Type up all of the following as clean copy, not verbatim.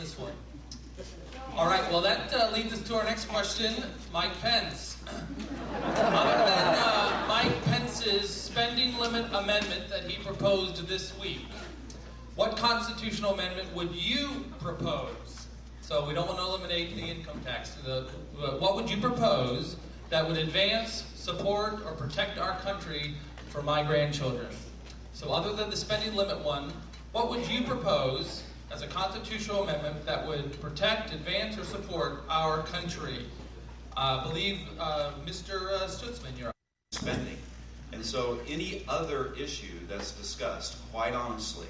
this one. All right, well, that leads us to our next question. Mike Pence. Other than Mike Pence's spending limit amendment that he proposed this week, what constitutional amendment would you propose? So we don't want to eliminate the income tax. What would you propose that would advance, support, or protect our country for my grandchildren? So other than the spending limit one, what would you propose as a constitutional amendment that would protect, advance, or support our country? I believe Mr. Stutzman, you're up. Spending. And so any other issue that's discussed, quite honestly,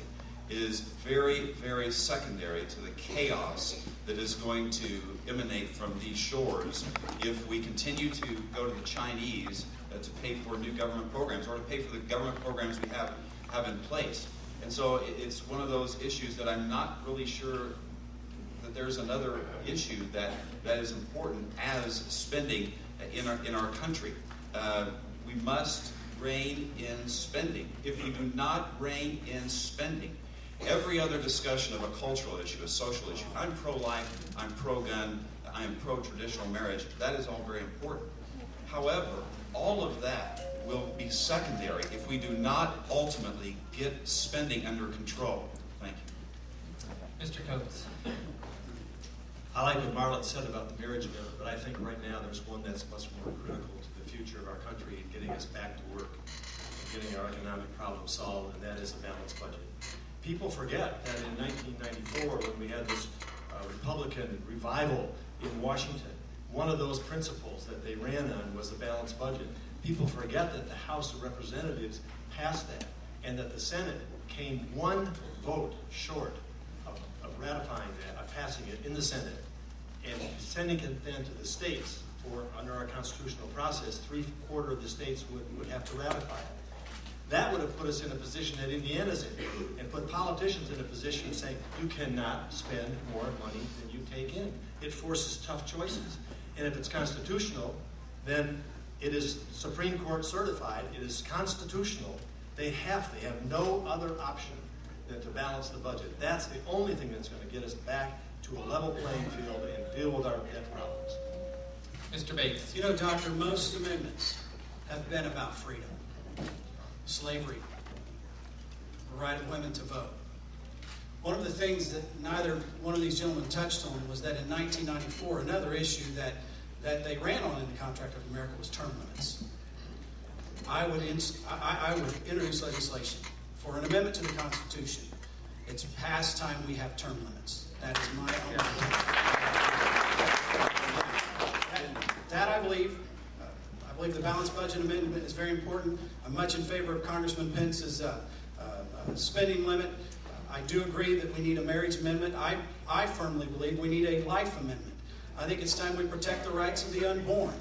is very, very secondary to the chaos that is going to emanate from these shores if we continue to go to the Chinese to pay for new government programs or to pay for the government programs we have in place. And so it's one of those issues that I'm not really sure that there's another issue that is important as spending in our country. We must rein in spending. If we do not rein in spending, every other discussion of a cultural issue, a social issue, I'm pro-life, I'm pro-gun, I am pro-traditional marriage, that is all very important. However, all of that will be secondary if we do not ultimately get spending under control. Thank you. Mr. Coates. I like what Marlon said about the marriage amendment, but I think right now there's one that's much more critical to the future of our country and getting us back to work, and getting our economic problems solved, and that is a balanced budget. People forget that in 1994, when we had this Republican revival in Washington, one of those principles that they ran on was a balanced budget. People forget that the House of Representatives passed that, and that the Senate came one vote short of ratifying that, of passing it in the Senate, and sending it then to the states for, under our constitutional process, 3/4 of the states would have to ratify it. That would have put us in a position that Indiana's in, and put politicians in a position of saying, you cannot spend more money than you take in. It forces tough choices. And if it's constitutional, then it is Supreme Court certified, it is constitutional. They have no other option than to balance the budget. That's the only thing that's going to get us back to a level playing field and deal with our debt problems. Mr. Bates. You know, Doctor, most amendments have been about freedom. Slavery, the right of women to vote. One of the things that neither one of these gentlemen touched on was that in 1994, another issue that they ran on in the Contract of America was term limits. I would introduce legislation for an amendment to the Constitution. It's past time we have term limits. That is my own that I believe the balanced budget amendment is very important. I'm much in favor of Congressman Pence's spending limit. I do agree that we need a marriage amendment. I firmly believe we need a life amendment. I think it's time we protect the rights of the unborn.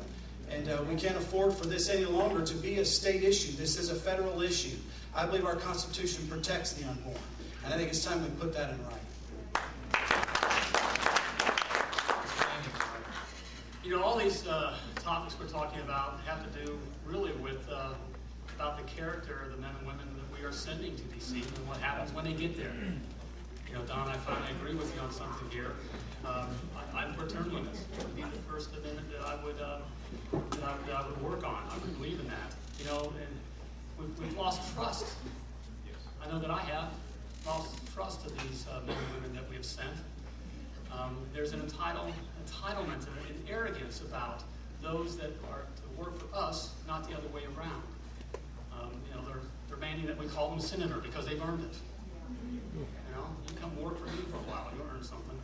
And we can't afford for this any longer to be a state issue. This is a federal issue. I believe our Constitution protects the unborn. And I think it's time we put that in writing. You know, all these topics we're talking about have to do really with about the character of the men and women that we are sending to D.C. and what happens when they get there. You know, Don, I finally agree with you on something here. I'm for term limits. It would be the first amendment that I would work on. I would believe in that. You know, and we've lost trust. I know that I have lost trust of these men and women that we have sent. There's an entitlement and an arrogance about those that are to work for us, not the other way around. You know, they're demanding that we call them senator because they've earned it. You know, you come work for me for a while, you'll earn something.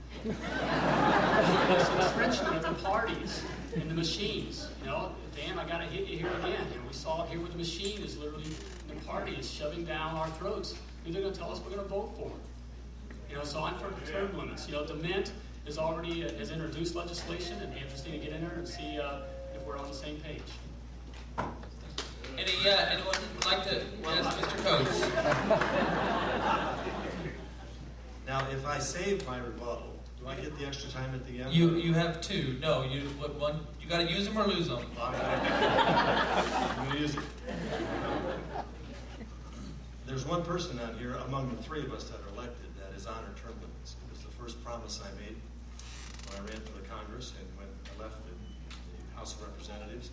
There's an entrenchment of the parties and the machines. You know, Dan, I got to hit you here again. And we saw it here where the machine is literally, the party is shoving down our throats. They're going to tell us we're going to vote for it. You know, so I'm for term limits. You know, DeMint has already has introduced legislation. It'd be interesting to get in there and see if we're on the same page. Anyone would like to? Yes, Mr. Coates. Now, if I save my rebuttal, do I get the extra time at the end? You have two. No, you got to use them or lose them. I'm going to use it. There's one person out here among the three of us that are elected that is honored term limits. It was the first promise I made when I ran for the Congress and when I left the House of Representatives.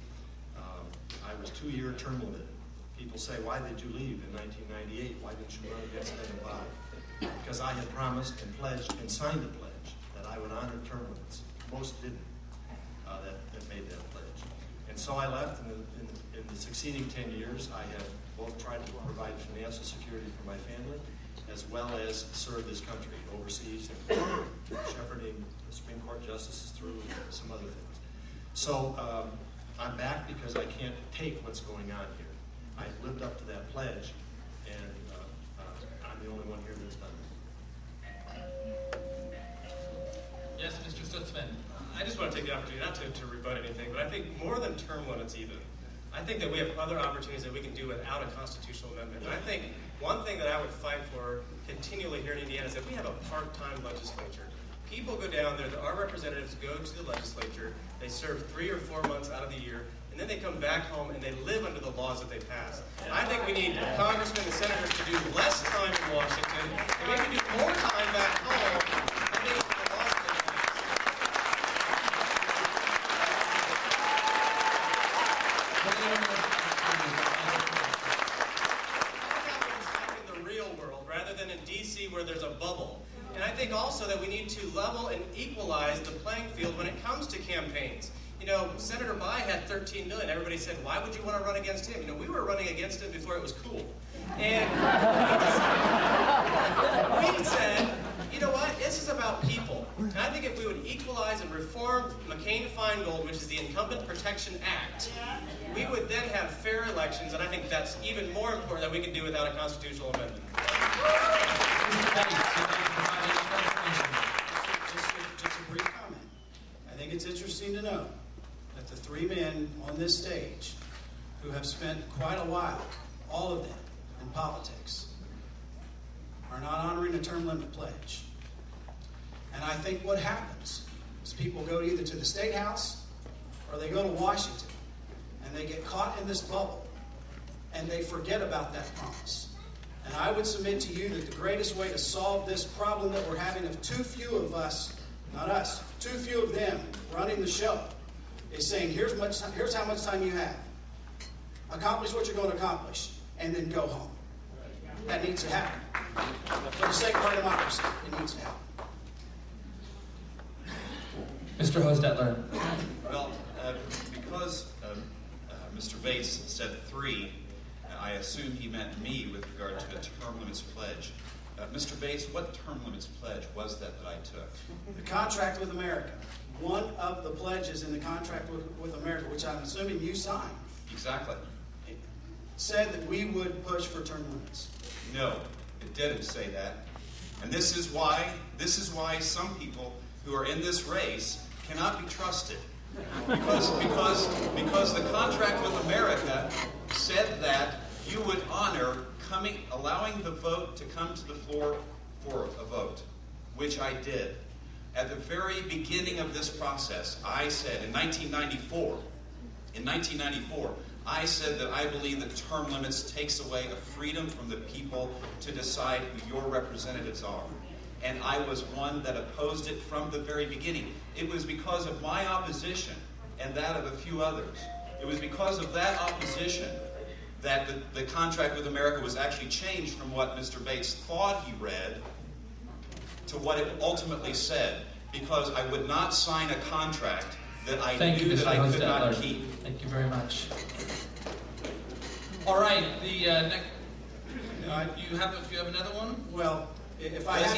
I was 2-year term limited. People say, why did you leave in 1998? Why didn't you run against Ed and Bob? Because I had promised and pledged and signed a pledge that I would honor term limits. Most didn't that made that pledge. And so I left, and in the succeeding 10 years, I have both tried to provide financial security for my family, as well as serve this country overseas and shepherding the Supreme Court justices through some other things. So I'm back because I can't take what's going on here. I've lived up to that pledge, and I'm the only one here that's done it. Yes, Mr. Stutzman. I just want to take the opportunity, not to rebut anything, but I think more than term limits even, I think that we have other opportunities that we can do without a constitutional amendment. And I think one thing that I would fight for continually here in Indiana is that we have a part-time legislature. People go down there, our representatives go to the legislature, they serve 3 or 4 months out of the year, and then they come back home and they live under the laws that they pass. And I think we need congressmen and senators to do less time in Washington and maybe do more time back home. I think the laws that they pass. In the real world rather than in D.C. where there's a bubble. And I think also that we need to level and equalize the playing field when it comes to campaigns. You know, Senator Bayh had 13 million. Everybody said, why would you want to run against him? You know, we were running against him before it was cool. And we said, you know what? This is about people. And I think if we would equalize and reform McCain-Feingold, which is the Incumbent Protection Act, we would then have fair elections, and I think that's even more important that we can do without a constitutional amendment. Just a brief comment. I think it's interesting to know that the 3 men on this stage who have spent quite a while, all of them, in politics, are not honoring a term limit pledge. And I think what happens is people go either to the State House or they go to Washington and they get caught in this bubble and they forget about that promise. And I would submit to you that the greatest way to solve this problem that we're having of too few of us, not us, too few of them running the show, is saying, here's how much time you have. Accomplish what you're going to accomplish, and then go home. That needs to happen. For the sake of our democracy, it needs to happen. Mr. Hostetler. Well, because Mr. Bates said 3, I assume he meant me with regard to a term limits pledge. Mr. Bates, what term limits pledge was that I took? The contract with America. One of the pledges in the contract with America, which I'm assuming you signed, Exactly. said that we would push for term limits. No, it didn't say that. And this is why some people who are in this race cannot be trusted. Because the contract with America said that you would honor allowing the vote to come to the floor for a vote, which I did. At the very beginning of this process, I said in 1994, I said that I believe that term limits takes away a freedom from the people to decide who your representatives are. And I was one that opposed it from the very beginning. It was because of my opposition and that of a few others. It was because of that opposition that the contract with America was actually changed from what Mr. Bates thought he read to what it ultimately said, because I would not sign a contract that I knew that I could not keep. Thank you very much. All right, the next. You have another one? Well, if I have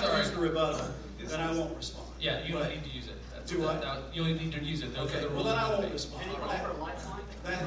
to use the rebuttal, then I won't respond. Yeah, you don't need to use it. Do what? You'll need to use it. Those are Okay, the well rules then of I won't debate. respond. Can you offer a lifeline? That